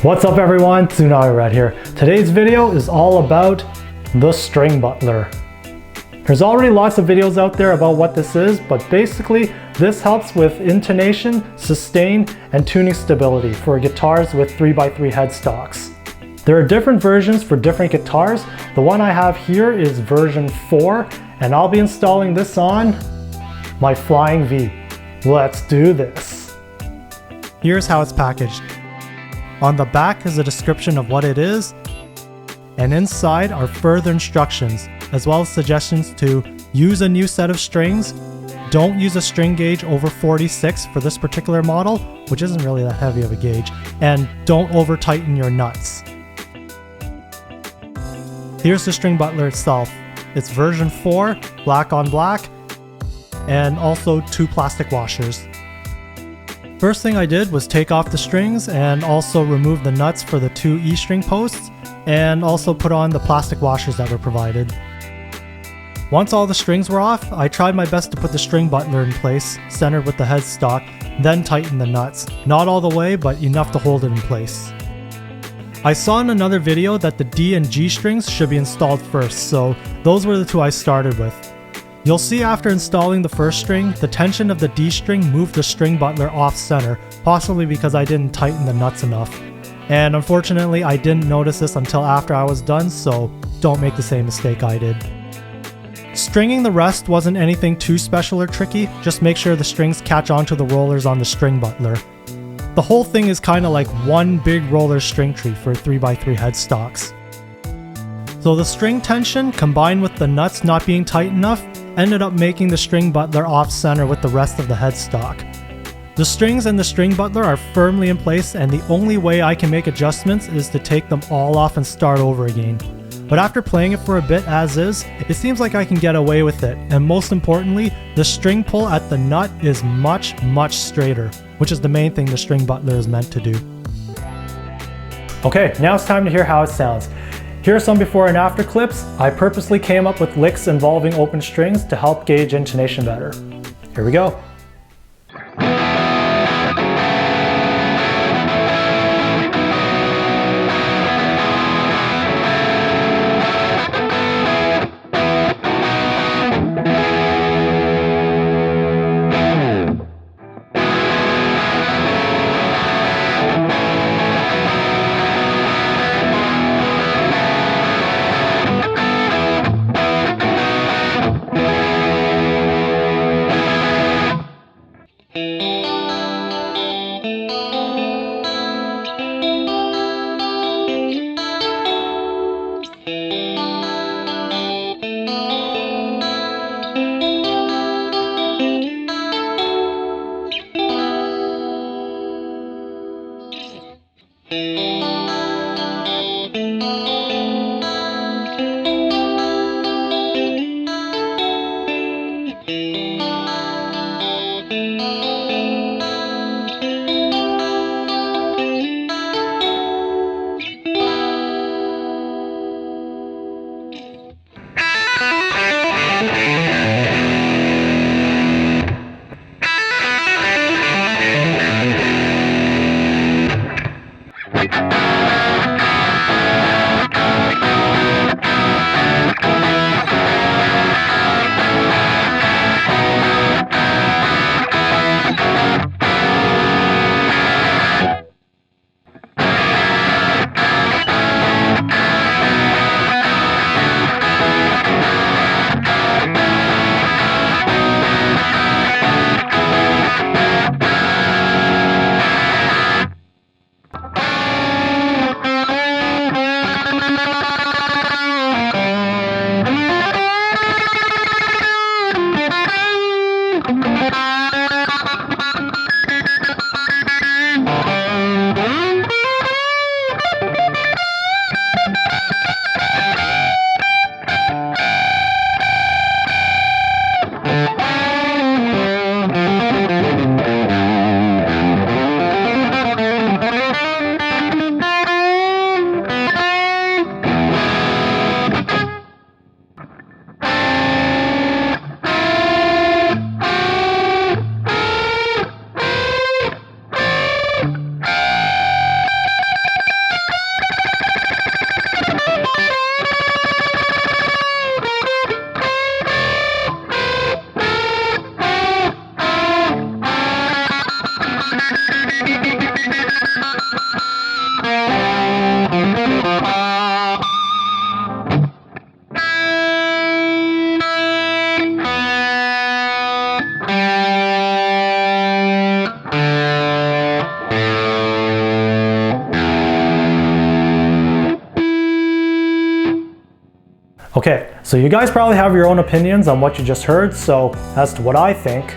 What's up everyone, Tsunami Red here. Today's video is all about the String Butler. There's already lots of videos out there about what this is, but basically this helps with intonation, sustain, and tuning stability for guitars with 3x3 headstocks. There are different versions for different guitars. The one I have here is version 4, and I'll be installing this on my Flying V. Let's do this. Here's how it's packaged. On the back is a description of what it is, and inside are further instructions, as well as suggestions to use a new set of strings, don't use a string gauge over 46 for this particular model, which isn't really that heavy of a gauge, and don't over tighten your nuts. Here's the String Butler itself. It's version 4, black on black, and also 2 plastic washers. First thing I did was take off the strings and also remove the nuts for the 2 E-string posts, and also put on the plastic washers that were provided. Once all the strings were off, I tried my best to put the String Butler in place, centered with the headstock, then tighten the nuts. Not all the way, but enough to hold it in place. I saw in another video that the D and G strings should be installed first, so those were the 2 I started with. You'll see after installing the first string, the tension of the D string moved the String Butler off center, possibly because I didn't tighten the nuts enough. And unfortunately, I didn't notice this until after I was done, so don't make the same mistake I did. Stringing the rest wasn't anything too special or tricky, just make sure the strings catch onto the rollers on the String Butler. The whole thing is kinda like one big roller string tree for 3x3 headstocks. So the string tension, combined with the nuts not being tight enough, ended up making the String Butler off center with the rest of the headstock. The strings and the String Butler are firmly in place, and the only way I can make adjustments is to take them all off and start over again. But after playing it for a bit as is, it seems like I can get away with it, and most importantly, the string pull at the nut is much straighter, which is the main thing the String Butler is meant to do. Okay, now it's time to hear how it sounds. Here are some before and after clips. I purposely came up with licks involving open strings to help gauge intonation better. Here we go. Okay, so you guys probably have your own opinions on what you just heard, so as to what I think.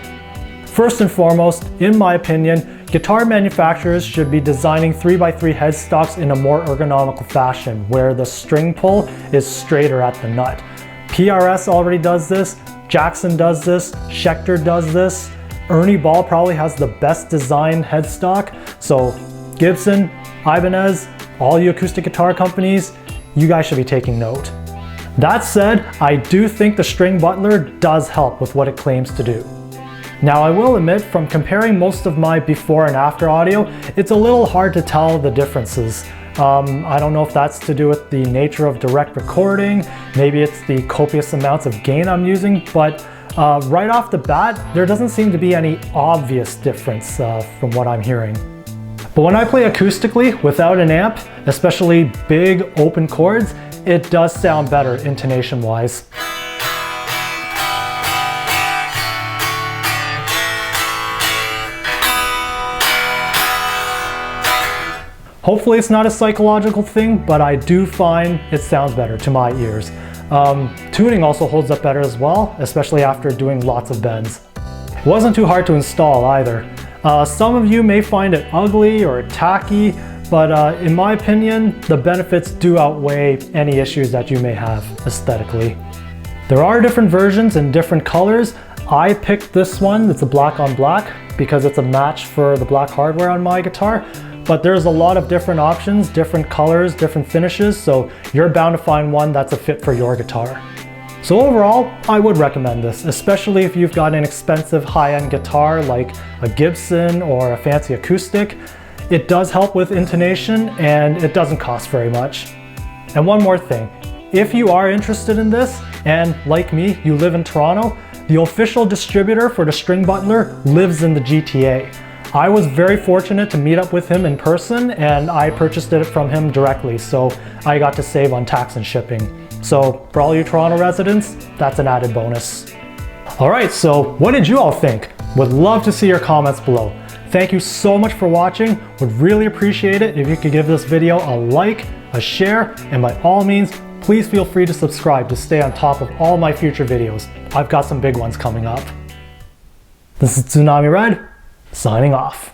First and foremost, in my opinion, guitar manufacturers should be designing 3x3 headstocks in a more ergonomical fashion, where the string pull is straighter at the nut. PRS already does this, Jackson does this, Schecter does this, Ernie Ball probably has the best designed headstock, so Gibson, Ibanez, all you acoustic guitar companies, you guys should be taking note. That said, I do think the String Butler does help with what it claims to do. Now I will admit, from comparing most of my before and after audio, it's a little hard to tell the differences. I don't know if that's to do with the nature of direct recording, maybe it's the copious amounts of gain I'm using, but right off the bat, there doesn't seem to be any obvious difference from what I'm hearing. But when I play acoustically without an amp, especially big open chords, it does sound better intonation-wise. Hopefully it's not a psychological thing, but I do find it sounds better to my ears. Tuning also holds up better as well, especially after doing lots of bends. It wasn't too hard to install either. Some of you may find it ugly or tacky, but in my opinion, the benefits do outweigh any issues that you may have aesthetically. There are different versions in different colors. I picked this one, it's a black on black, because it's a match for the black hardware on my guitar. But there's a lot of different options, different colors, different finishes, so you're bound to find one that's a fit for your guitar. So overall, I would recommend this, especially if you've got an expensive high-end guitar like a Gibson or a fancy acoustic. It does help with intonation and it doesn't cost very much. And one more thing, if you are interested in this, and like me, you live in Toronto, the official distributor for the String Butler lives in the GTA. I was very fortunate to meet up with him in person and I purchased it from him directly, so I got to save on tax and shipping. So for all you Toronto residents, that's an added bonus. Alright, so what did you all think? Would love to see your comments below. Thank you so much for watching. Would really appreciate it if you could give this video a like, a share, and by all means, please feel free to subscribe to stay on top of all my future videos. I've got some big ones coming up. This is Tsunami Red, signing off.